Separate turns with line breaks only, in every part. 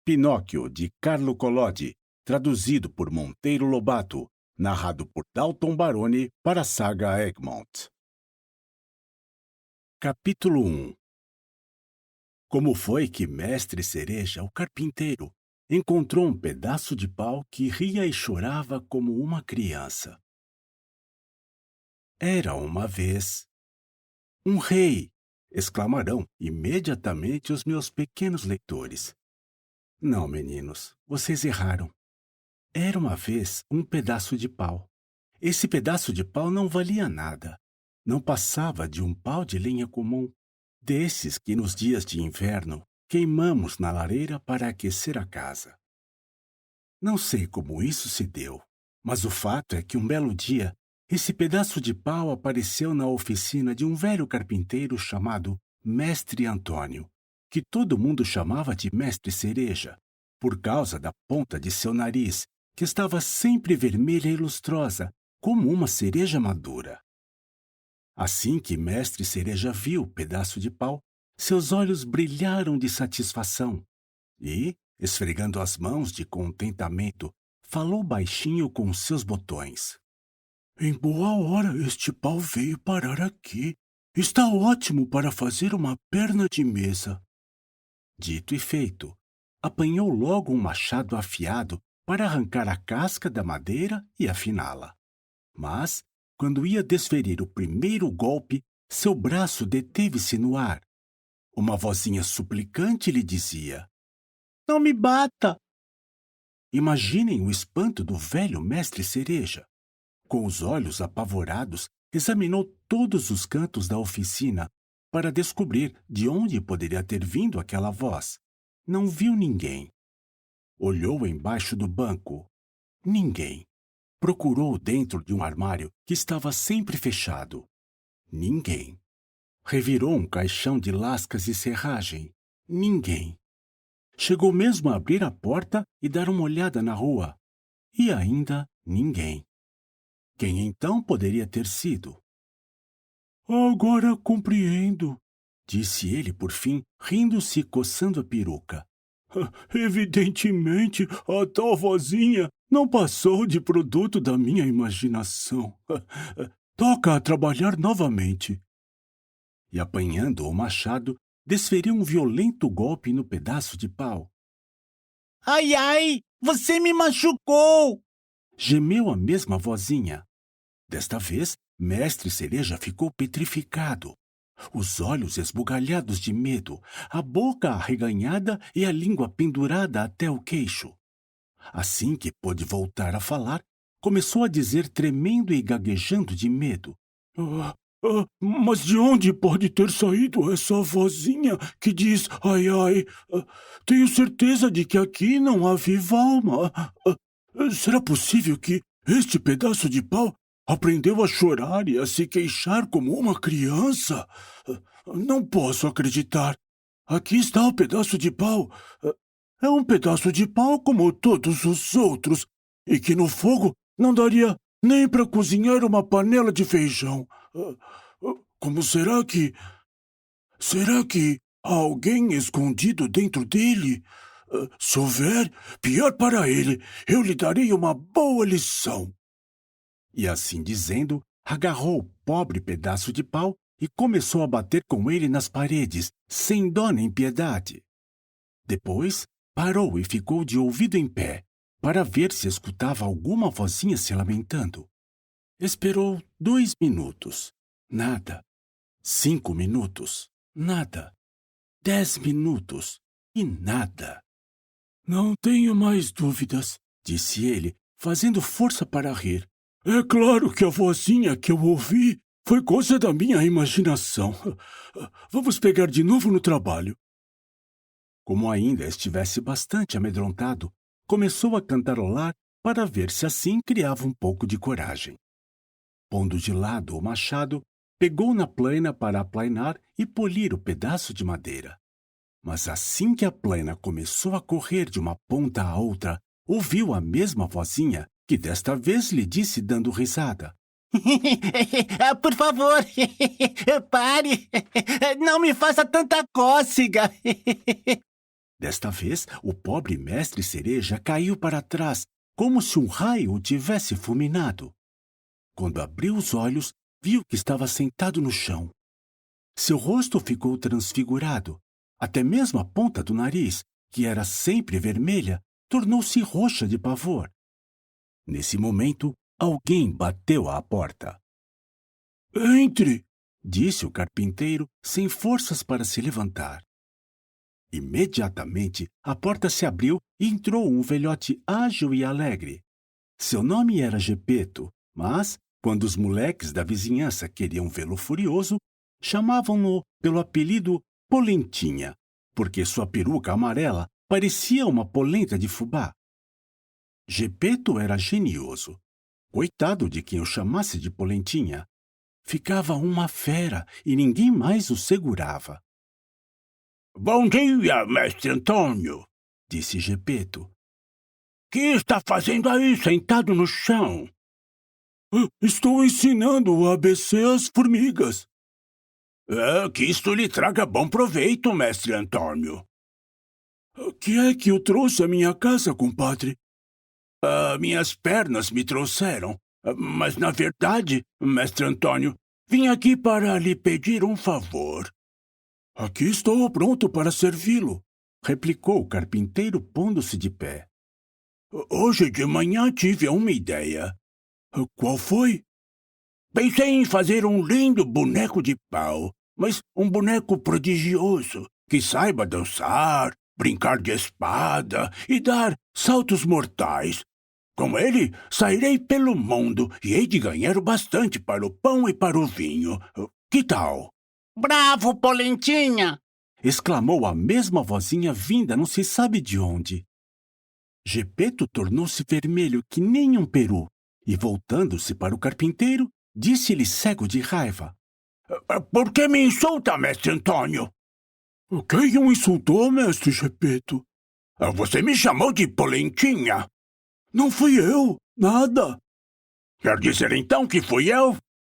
Pinóquio, de Carlo Collodi, traduzido por Monteiro Lobato, narrado por Dalton Baroni para a saga Egmont. Capítulo 1. Como foi que Mestre Cereja, o carpinteiro, encontrou um pedaço de pau que ria e chorava como uma criança? Era uma vez um rei! Exclamarão imediatamente os meus pequenos leitores. Não, meninos, vocês erraram. Era uma vez um pedaço de pau. Esse pedaço de pau não valia nada. Não passava de um pau de lenha comum, desses que nos dias de inverno queimamos na lareira para aquecer a casa. Não sei como isso se deu, mas o fato é que um belo dia esse pedaço de pau apareceu na oficina de um velho carpinteiro chamado Mestre Antônio, que todo mundo chamava de Mestre Cereja, por causa da ponta de seu nariz, que estava sempre vermelha e lustrosa, como uma cereja madura. Assim que Mestre Cereja viu o pedaço de pau, seus olhos brilharam de satisfação e, esfregando as mãos de contentamento, falou baixinho com seus botões. Em boa hora este pau veio parar aqui. Está ótimo para fazer uma perna de mesa. Dito e feito, apanhou logo um machado afiado para arrancar a casca da madeira e afiná-la. Mas, quando ia desferir o primeiro golpe, seu braço deteve-se no ar. Uma vozinha suplicante lhe dizia: "Não me bata!" Imaginem o espanto do velho Mestre Cereja. Com os olhos apavorados, examinou todos os cantos da oficina para descobrir de onde poderia ter vindo aquela voz. Não viu ninguém. Olhou embaixo do banco. Ninguém. Procurou dentro de um armário que estava sempre fechado. Ninguém. Revirou um caixão de lascas e serragem. Ninguém. Chegou mesmo a abrir a porta e dar uma olhada na rua. E ainda ninguém. Quem então poderia ter sido? Agora compreendo, disse ele por fim, rindo-se e coçando a peruca. Evidentemente, a tal vozinha não passou de produto da minha imaginação. Toca a trabalhar novamente. E apanhando o machado, desferiu um violento golpe no pedaço de pau. Ai, ai, você me machucou! Gemeu a mesma vozinha. Desta vez, Mestre Cereja ficou petrificado. Os olhos esbugalhados de medo, a boca arreganhada e a língua pendurada até o queixo. Assim que pôde voltar a falar, começou a dizer tremendo e gaguejando de medo. Mas de onde pode ter saído essa vozinha que diz ai, ai? Tenho certeza de que aqui não há viva alma. Será possível que este pedaço de pau aprendeu a chorar e a se queixar como uma criança? Não posso acreditar. Aqui está o pedaço de pau. É um pedaço de pau como todos os outros, e que no fogo não daria nem para cozinhar uma panela de feijão. Como será que... Será que há alguém escondido dentro dele? Se houver, pior para ele, eu lhe darei uma boa lição. E assim dizendo, agarrou o pobre pedaço de pau e começou a bater com ele nas paredes, sem dó nem piedade. Depois, parou e ficou de ouvido em pé, para ver se escutava alguma vozinha se lamentando. Esperou 2 minutos. Nada. 5 minutos. Nada. 10 minutos. E nada. Não tenho mais dúvidas, disse ele, fazendo força para rir. É claro que a vozinha que eu ouvi foi coisa da minha imaginação. Vamos pegar de novo no trabalho. Como ainda estivesse bastante amedrontado, começou a cantarolar para ver se assim criava um pouco de coragem. Pondo de lado o machado, pegou na plaina para aplainar e polir o pedaço de madeira. Mas assim que a plaina começou a correr de uma ponta à outra, ouviu a mesma vozinha que desta vez lhe disse dando risada. Por favor, pare! Não me faça tanta cócega! Desta vez, o pobre mestre Cereja caiu para trás, como se um raio o tivesse fulminado. Quando abriu os olhos, viu que estava sentado no chão. Seu rosto ficou transfigurado. Até mesmo a ponta do nariz, que era sempre vermelha, tornou-se roxa de pavor. Nesse momento, alguém bateu à porta. "Entre!" disse o carpinteiro, sem forças para se levantar. Imediatamente, a porta se abriu e entrou um velhote ágil e alegre. Seu nome era Gepeto, mas, quando os moleques da vizinhança queriam vê-lo furioso, chamavam-no pelo apelido Polentinha, porque sua peruca amarela parecia uma polenta de fubá. Gepeto era genioso. Coitado de quem o chamasse de Polentinha. Ficava uma fera e ninguém mais o segurava. "Bom dia, mestre Antônio", disse Gepeto. "Que está fazendo aí sentado no chão?" "Estou ensinando o ABC às formigas." Que isto lhe traga bom proveito, mestre Antônio." "Que é que eu trouxe à minha casa, compadre?" "Minhas pernas me trouxeram. Mas, na verdade, mestre Antônio, vim aqui para lhe pedir um favor." "Aqui estou pronto para servi-lo", replicou o carpinteiro, pondo-se de pé. "Hoje de manhã tive uma ideia." "Qual foi?" "Pensei em fazer um lindo boneco de pau, mas um boneco prodigioso, que saiba dançar, brincar de espada e dar saltos mortais. Com ele, sairei pelo mundo e hei de ganhar bastante para o pão e para o vinho. Que tal?"
"Bravo, Polentinha!"
exclamou a mesma vozinha vinda não se sabe de onde. Gepeto tornou-se vermelho que nem um peru e, voltando-se para o carpinteiro, disse-lhe cego de raiva:
"Por que me insulta, mestre Antônio?"
"Quem o insultou, mestre Gepeto?"
"Você me chamou de Polentinha."
"Não fui eu, nada."
"Quer dizer então que fui eu?"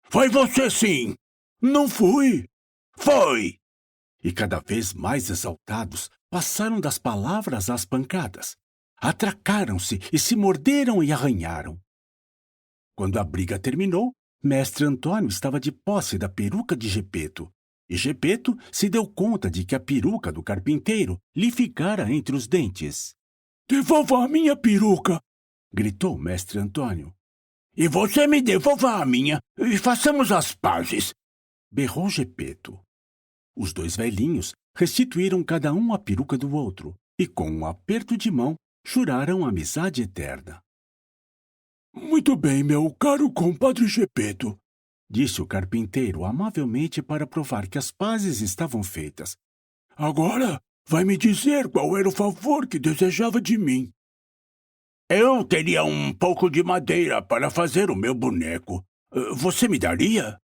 "Foi você sim."
"Não fui."
"Foi."
E cada vez mais exaltados, passaram das palavras às pancadas. Atracaram-se e se morderam e arranharam. Quando a briga terminou, mestre Antônio estava de posse da peruca de Gepeto, e Gepeto se deu conta de que a peruca do carpinteiro lhe ficara entre os dentes. "Devolva a minha peruca!" gritou mestre Antônio.
"E você me devolva a minha, e façamos as pazes!"
berrou Gepeto. Os dois velhinhos restituíram cada um a peruca do outro, e com um aperto de mão, juraram amizade eterna. "Muito bem, meu caro compadre Gepeto", disse o carpinteiro amavelmente para provar que as pazes estavam feitas. "Agora vai me dizer qual era o favor que desejava de mim."
"Eu teria um pouco de madeira para fazer o meu boneco. Você me daria?"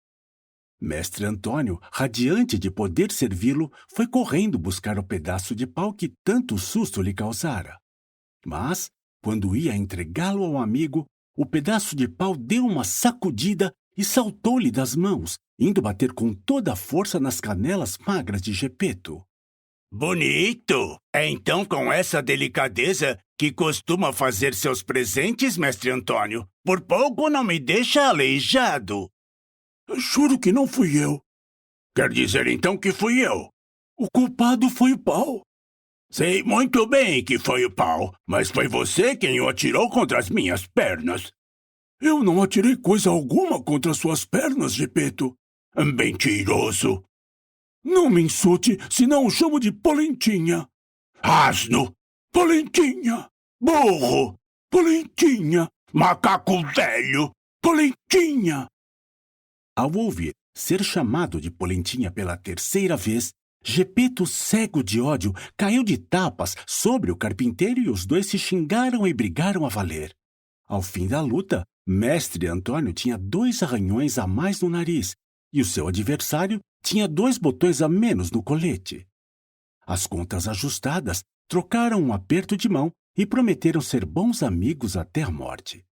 Mestre Antônio, radiante de poder servi-lo, foi correndo buscar o pedaço de pau que tanto susto lhe causara. Mas, quando ia entregá-lo ao amigo, o pedaço de pau deu uma sacudida e saltou-lhe das mãos, indo bater com toda a força nas canelas magras de Gepeto.
"Bonito! É então com essa delicadeza que costuma fazer seus presentes, mestre Antônio. Por pouco não me deixa aleijado."
"Juro que não fui eu."
"Quer dizer então que fui eu?"
"O culpado foi o pau."
"Sei muito bem que foi o pau, mas foi você quem o atirou contra as minhas pernas."
"Eu não atirei coisa alguma contra suas pernas, Gepeto."
"Mentiroso!"
"Não me insulte, senão o chamo de Polentinha."
"Asno!"
"Polentinha."
"Burro!"
"Polentinha."
"Macaco velho!"
"Polentinha." Ao ouvir ser chamado de Polentinha pela terceira vez, Gepeto, cego de ódio, caiu de tapas sobre o carpinteiro e os dois se xingaram e brigaram a valer. Ao fim da luta, mestre Antônio tinha 2 arranhões a mais no nariz e o seu adversário tinha 2 botões a menos no colete. As contas ajustadas, trocaram um aperto de mão e prometeram ser bons amigos até a morte.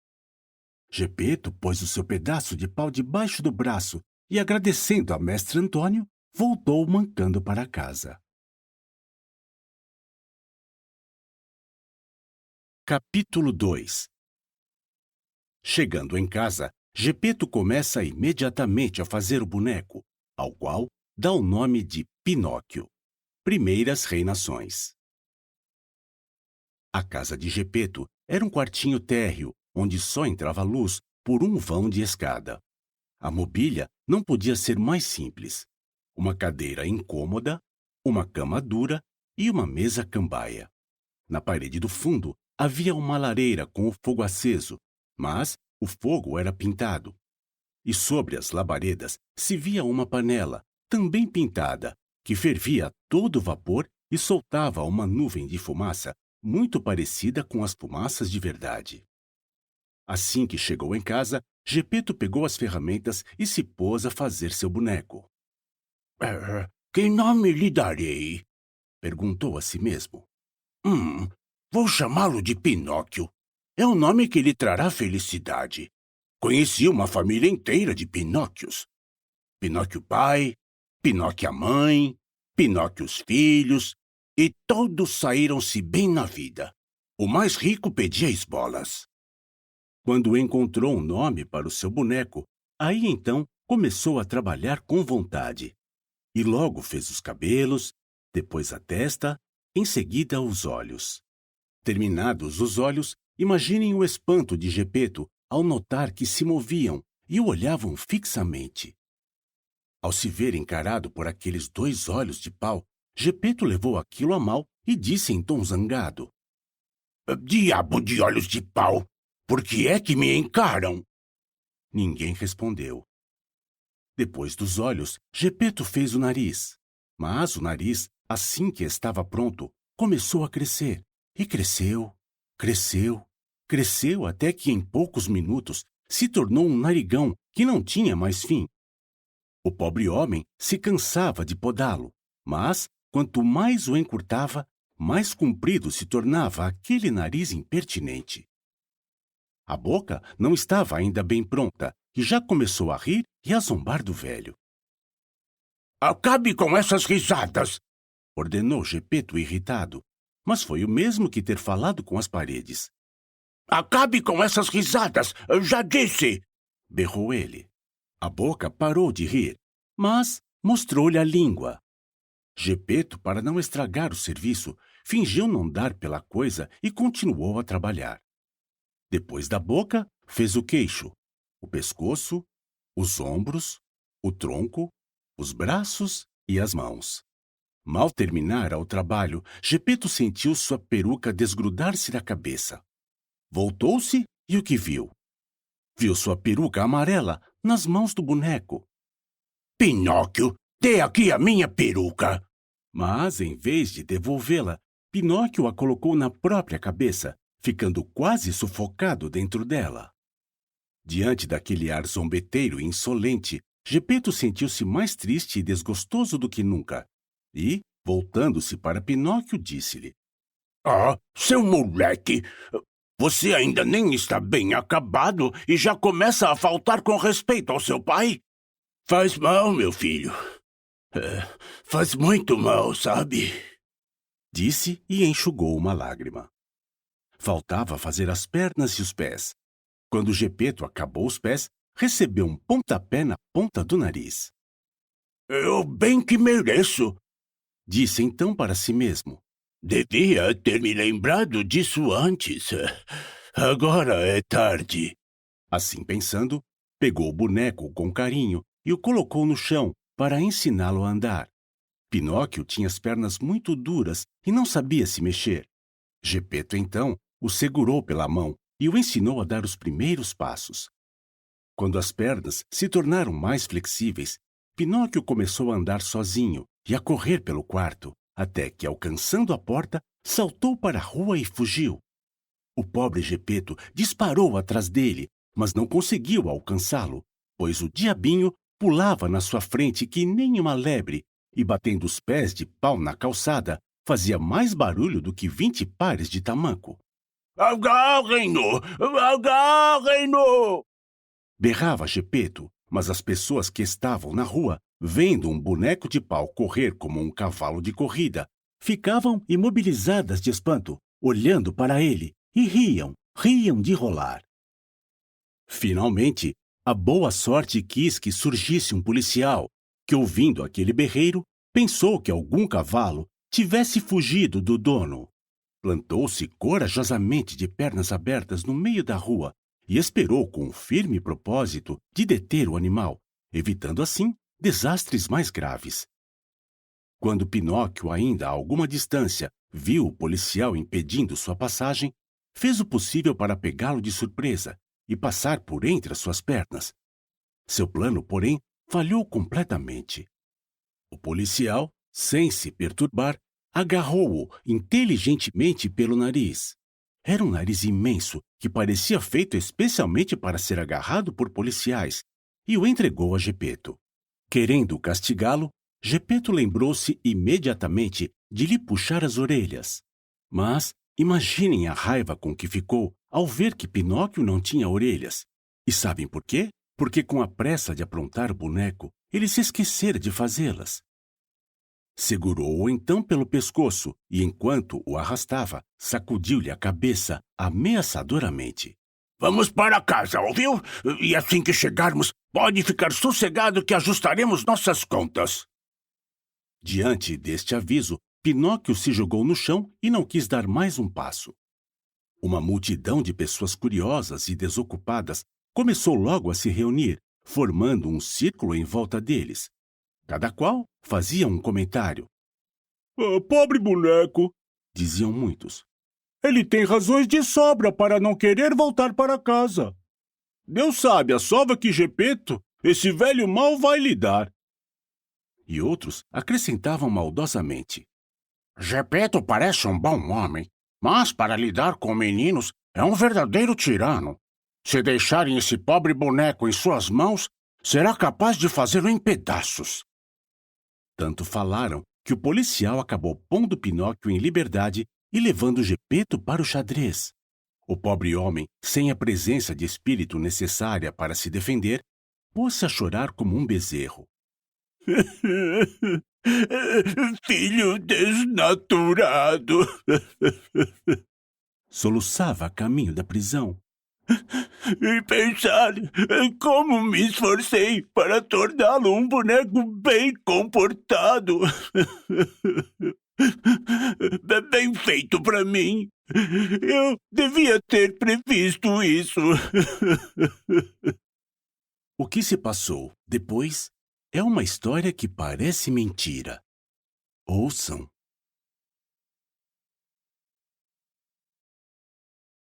Gepeto pôs o seu pedaço de pau debaixo do braço e, agradecendo a mestre Antônio, voltou mancando para casa. Capítulo 2. Chegando em casa, Gepeto começa imediatamente a fazer o boneco, ao qual dá o nome de Pinóquio. Primeiras Reinações. A casa de Gepeto era um quartinho térreo, onde só entrava luz por um vão de escada. A mobília não podia ser mais simples. Uma cadeira incômoda, uma cama dura e uma mesa cambaia. Na parede do fundo havia uma lareira com o fogo aceso, mas o fogo era pintado. E sobre as labaredas se via uma panela, também pintada, que fervia a todo vapor e soltava uma nuvem de fumaça muito parecida com as fumaças de verdade. Assim que chegou em casa, Gepeto pegou as ferramentas e se pôs a fazer seu boneco.
Que nome lhe darei?
Perguntou a si mesmo.
Vou chamá-lo de Pinóquio. É um nome que lhe trará felicidade. Conheci uma família inteira de Pinóquios. Pinóquio pai, Pinóquio a mãe, Pinóquio os filhos, e todos saíram-se bem na vida. O mais rico pedia esmolas.
Quando encontrou um nome para o seu boneco, aí então começou a trabalhar com vontade. E logo fez os cabelos, depois a testa, em seguida os olhos. Terminados os olhos, imaginem o espanto de Gepeto ao notar que se moviam e o olhavam fixamente. Ao se ver encarado por aqueles 2 olhos de pau, Gepeto levou aquilo a mal e disse em tom zangado:
Diabo de olhos de pau! Por que é que me encaram?
Ninguém respondeu. Depois dos olhos, Gepeto fez o nariz. Mas o nariz, assim que estava pronto, começou a crescer. E cresceu, cresceu, cresceu até que em poucos minutos se tornou um narigão que não tinha mais fim. O pobre homem se cansava de podá-lo, mas, quanto mais o encurtava, mais comprido se tornava aquele nariz impertinente. A boca não estava ainda bem pronta e já começou a rir e a zombar do velho.
Acabe com essas risadas!
Ordenou Gepeto irritado, mas foi o mesmo que ter falado com as paredes.
Acabe com essas risadas! Eu já disse!
Berrou ele. A boca parou de rir, mas mostrou-lhe a língua. Gepeto, para não estragar o serviço, fingiu não dar pela coisa e continuou a trabalhar. Depois da boca, fez o queixo, o pescoço, os ombros, o tronco, os braços e as mãos. Mal terminara o trabalho, Gepeto sentiu sua peruca desgrudar-se da cabeça. Voltou-se e o que viu? Viu sua peruca amarela nas mãos do boneco.
Pinóquio, dê aqui a minha peruca!
Mas, em vez de devolvê-la, Pinóquio a colocou na própria cabeça, ficando quase sufocado dentro dela. Diante daquele ar zombeteiro e insolente, Gepeto sentiu-se mais triste e desgostoso do que nunca. E, voltando-se para Pinóquio, disse-lhe:
Seu moleque! Você ainda nem está bem acabado e já começa a faltar com respeito ao seu pai? Faz mal, meu filho. Faz muito mal, sabe?
Disse e enxugou uma lágrima. Faltava fazer as pernas e os pés. Quando Gepeto acabou os pés, recebeu um pontapé na ponta do nariz.
Eu bem que mereço,
disse então para si mesmo.
Devia ter me lembrado disso antes. Agora é tarde.
Assim pensando, pegou o boneco com carinho e o colocou no chão para ensiná-lo a andar. Pinóquio tinha as pernas muito duras e não sabia se mexer. Gepeto, então, o segurou pela mão e o ensinou a dar os primeiros passos. Quando as pernas se tornaram mais flexíveis, Pinóquio começou a andar sozinho e a correr pelo quarto, até que, alcançando a porta, saltou para a rua e fugiu. O pobre Gepeto disparou atrás dele, mas não conseguiu alcançá-lo, pois o diabinho pulava na sua frente que nem uma lebre e, batendo os pés de pau na calçada, fazia mais barulho do que 20 pares de tamanco.
Agarrem-no! Agarrem-no!
Berrava Gepeto, mas as pessoas que estavam na rua, vendo um boneco de pau correr como um cavalo de corrida, ficavam imobilizadas de espanto, olhando para ele e riam de rolar. Finalmente, a boa sorte quis que surgisse um policial, que, ouvindo aquele berreiro, pensou que algum cavalo tivesse fugido do dono. Plantou-se corajosamente de pernas abertas no meio da rua e esperou com o firme propósito de deter o animal, evitando assim desastres mais graves. Quando Pinóquio, ainda a alguma distância, viu o policial impedindo sua passagem, fez o possível para pegá-lo de surpresa e passar por entre as suas pernas. Seu plano, porém, falhou completamente. O policial, sem se perturbar, agarrou-o inteligentemente pelo nariz. Era um nariz imenso que parecia feito especialmente para ser agarrado por policiais, e o entregou a Gepeto. Querendo castigá-lo, Gepeto lembrou-se imediatamente de lhe puxar as orelhas. Mas imaginem a raiva com que ficou ao ver que Pinóquio não tinha orelhas. E sabem por quê? Porque com a pressa de aprontar o boneco, ele se esquecera de fazê-las. Segurou-o então pelo pescoço e, enquanto o arrastava, sacudiu-lhe a cabeça ameaçadoramente.
Vamos para casa, ouviu? E assim que chegarmos, pode ficar sossegado que ajustaremos nossas contas.
Diante deste aviso, Pinóquio se jogou no chão e não quis dar mais um passo. Uma multidão de pessoas curiosas e desocupadas começou logo a se reunir, formando um círculo em volta deles. Cada qual fazia um comentário.
Pobre boneco,
diziam muitos.
Ele tem razões de sobra para não querer voltar para casa. Deus sabe a sova que Gepeto, esse velho mal, vai lhe dar.
E outros acrescentavam maldosamente.
Gepeto parece um bom homem, mas para lidar com meninos é um verdadeiro tirano. Se deixarem esse pobre boneco em suas mãos, será capaz de fazê-lo em pedaços.
Tanto falaram que o policial acabou pondo Pinóquio em liberdade e levando Gepeto para o xadrez. O pobre homem, sem a presença de espírito necessária para se defender, pôs-se a chorar como um bezerro.
Filho desnaturado!
Soluçava a caminho da prisão.
E pensar como me esforcei para torná-lo um boneco bem comportado. Bem feito para mim. Eu devia ter previsto isso.
O que se passou depois é uma história que parece mentira. Ouçam.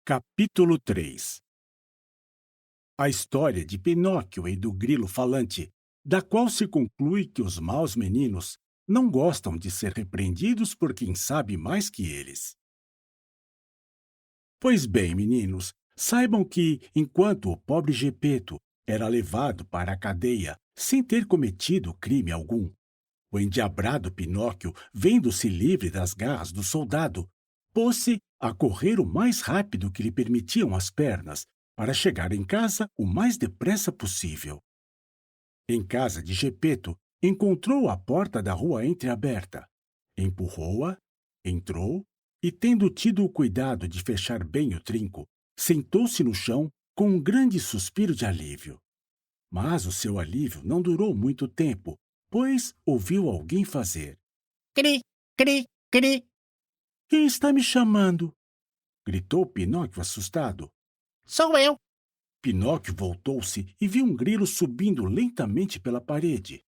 Capítulo 3. A história de Pinóquio e do grilo falante, da qual se conclui que os maus meninos não gostam de ser repreendidos por quem sabe mais que eles. Pois bem, meninos, saibam que, enquanto o pobre Gepeto era levado para a cadeia sem ter cometido crime algum, o endiabrado Pinóquio, vendo-se livre das garras do soldado, pôs-se a correr o mais rápido que lhe permitiam as pernas, para chegar em casa o mais depressa possível. Em casa de Gepeto, encontrou a porta da rua entreaberta. Empurrou-a, entrou e, tendo tido o cuidado de fechar bem o trinco, sentou-se no chão com um grande suspiro de alívio. Mas o seu alívio não durou muito tempo, pois ouviu alguém fazer.
Cri, cri, cri.
Quem está me chamando? Gritou Pinóquio assustado.
Sou eu.
Pinóquio voltou-se e viu um grilo subindo lentamente pela parede.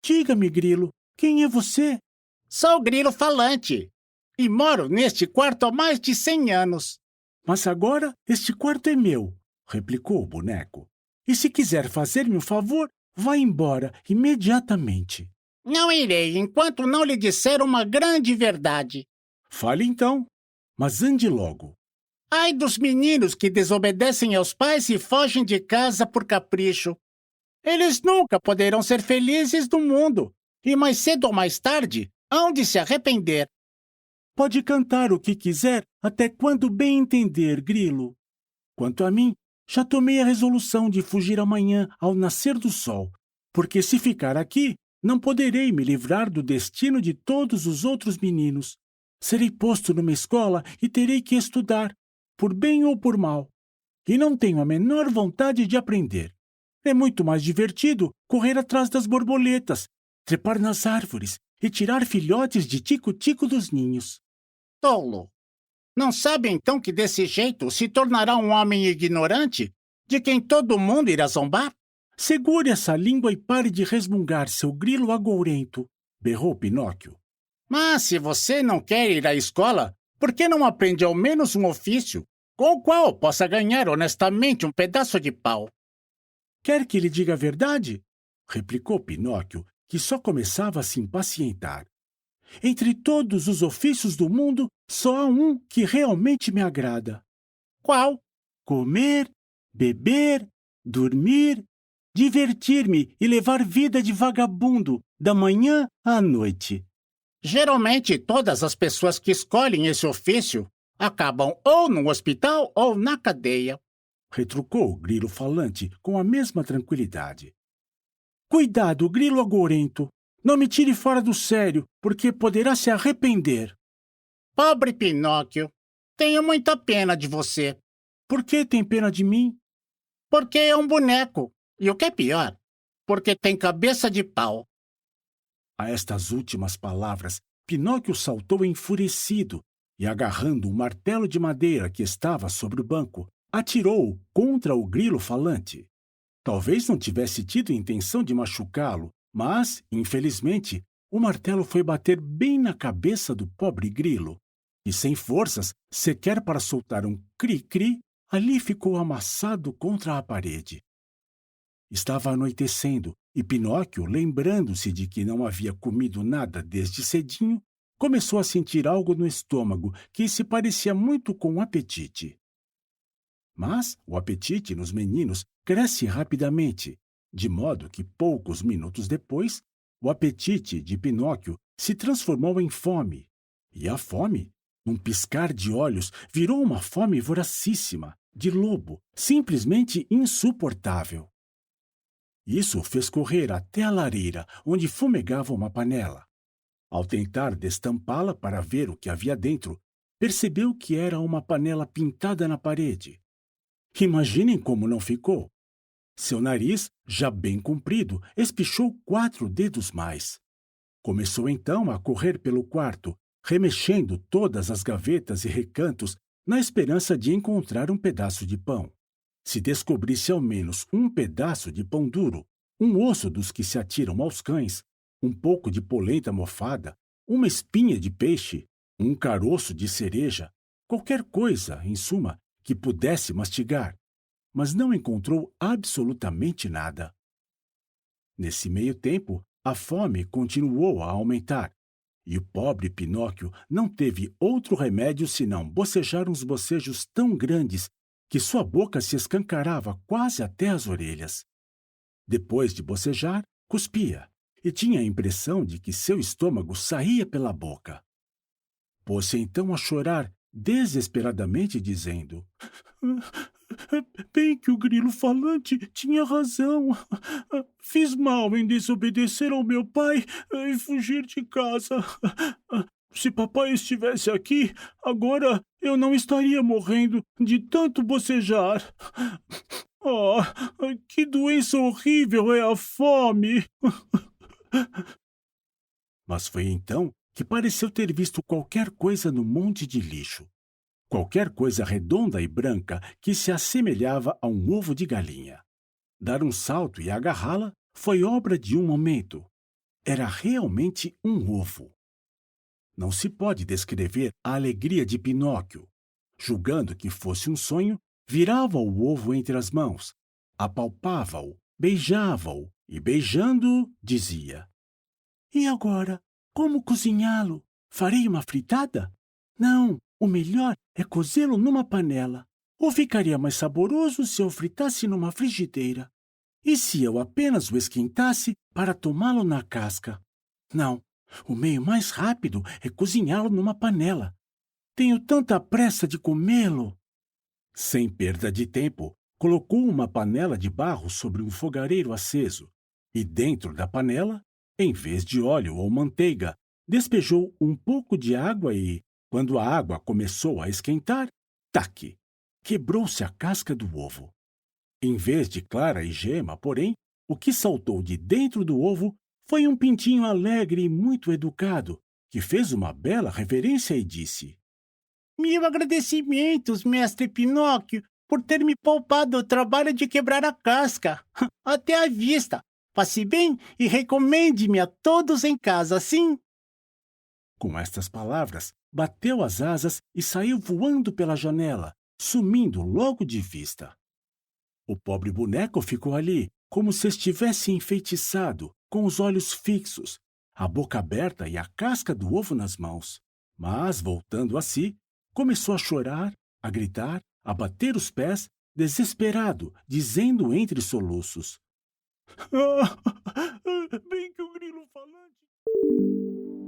Diga-me, grilo, quem é você?
Sou o grilo falante e moro neste quarto há mais de 100 anos.
Mas agora este quarto é meu, replicou o boneco. E se quiser fazer-me um favor, vá embora imediatamente.
Não irei enquanto não lhe disser uma grande verdade.
Fale então, mas ande logo.
Ai dos meninos que desobedecem aos pais e fogem de casa por capricho. Eles nunca poderão ser felizes no mundo, e mais cedo ou mais tarde hão de se arrepender.
Pode cantar o que quiser até quando bem entender, grilo. Quanto a mim, já tomei a resolução de fugir amanhã ao nascer do sol, porque se ficar aqui, não poderei me livrar do destino de todos os outros meninos. Serei posto numa escola e terei que estudar, por bem ou por mal, e não tenho a menor vontade de aprender. É muito mais divertido correr atrás das borboletas, trepar nas árvores e tirar filhotes de tico-tico dos ninhos.
Tolo! Não sabe então que desse jeito se tornará um homem ignorante, de quem todo mundo irá zombar?
Segure essa língua e pare de resmungar, seu grilo agourento, berrou Pinóquio.
Mas se você não quer ir à escola, por que não aprende ao menos um ofício, com o qual possa ganhar honestamente um pedaço de pau?
Quer que lhe diga a verdade? Replicou Pinóquio, que só começava a se impacientar. Entre todos os ofícios do mundo, só há um que realmente me agrada.
Qual?
Comer, beber, dormir, divertir-me e levar vida de vagabundo, da manhã à noite.
Geralmente, todas as pessoas que escolhem esse ofício acabam ou no hospital ou na cadeia,
retrucou o grilo falante com a mesma tranquilidade. Cuidado, grilo agourento! Não me tire fora do sério, porque poderá se arrepender.
Pobre Pinóquio, tenho muita pena de você.
Por que tem pena de mim?
Porque é um boneco. E o que é pior, porque tem cabeça de pau.
A estas últimas palavras, Pinóquio saltou enfurecido e, agarrando um martelo de madeira que estava sobre o banco, atirou-o contra o grilo falante. Talvez não tivesse tido intenção de machucá-lo, mas, infelizmente, o martelo foi bater bem na cabeça do pobre grilo, e sem forças sequer para soltar um cri-cri, ali ficou amassado contra a parede. Estava anoitecendo e Pinóquio, lembrando-se de que não havia comido nada desde cedinho, começou a sentir algo no estômago que se parecia muito com o apetite. Mas o apetite nos meninos cresce rapidamente, de modo que poucos minutos depois, o apetite de Pinóquio se transformou em fome, e a fome, num piscar de olhos, virou uma fome voracíssima, de lobo, simplesmente insuportável. Isso o fez correr até a lareira, onde fumegava uma panela. Ao tentar destampá-la para ver o que havia dentro, percebeu que era uma panela pintada na parede. Imaginem como não ficou. Seu nariz, já bem comprido, espichou 4 dedos mais. Começou então a correr pelo quarto, remexendo todas as gavetas e recantos na esperança de encontrar um pedaço de pão. Se descobrisse ao menos um pedaço de pão duro, um osso dos que se atiram aos cães, um pouco de polenta mofada, uma espinha de peixe, um caroço de cereja, qualquer coisa, em suma, que pudesse mastigar, mas não encontrou absolutamente nada. Nesse meio tempo, a fome continuou a aumentar, e o pobre Pinóquio não teve outro remédio senão bocejar uns bocejos tão grandes que sua boca se escancarava quase até as orelhas. Depois de bocejar, cuspia, e tinha a impressão de que seu estômago saía pela boca. Pôs-se então a chorar desesperadamente, dizendo: bem que o grilo falante tinha razão. Fiz mal em desobedecer ao meu pai e fugir de casa. Se papai estivesse aqui, agora eu não estaria morrendo de tanto bocejar. Oh, que doença horrível é a fome! Mas foi então que pareceu ter visto qualquer coisa no monte de lixo. Qualquer coisa redonda e branca que se assemelhava a um ovo de galinha. Dar um salto e agarrá-la foi obra de um momento. Era realmente um ovo. Não se pode descrever a alegria de Pinóquio. Julgando que fosse um sonho, virava o ovo entre as mãos, apalpava-o, beijava-o e, beijando-o, dizia: E agora, como cozinhá-lo? Farei uma fritada? Não, o melhor é cozê-lo numa panela. Ou ficaria mais saboroso se eu fritasse numa frigideira? E se eu apenas o esquentasse para tomá-lo na casca? Não, o meio mais rápido é cozinhá-lo numa panela. Tenho tanta pressa de comê-lo. Sem perda de tempo, colocou uma panela de barro sobre um fogareiro aceso e dentro da panela, em vez de óleo ou manteiga, despejou um pouco de água e, quando a água começou a esquentar, taque! quebrou-se a casca do ovo. Em vez de clara e gema, porém, o que saltou de dentro do ovo foi um pintinho alegre e muito educado, que fez uma bela reverência e disse:
Mil agradecimentos, mestre Pinóquio, por ter me poupado o trabalho de quebrar a casca. Até à vista. Passe bem e recomende-me a todos em casa, sim?
Com estas palavras, bateu as asas e saiu voando pela janela, sumindo logo de vista. O pobre boneco ficou ali, como se estivesse enfeitiçado, com os olhos fixos, a boca aberta e a casca do ovo nas mãos. Mas, voltando a si, começou a chorar, a gritar, a bater os pés, desesperado, dizendo entre soluços: bem que o grilo falante...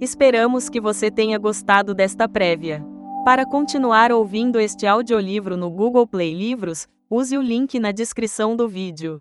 Esperamos que você tenha gostado desta prévia. Para continuar ouvindo este audiolivro no Google Play Livros, use o link na descrição do vídeo.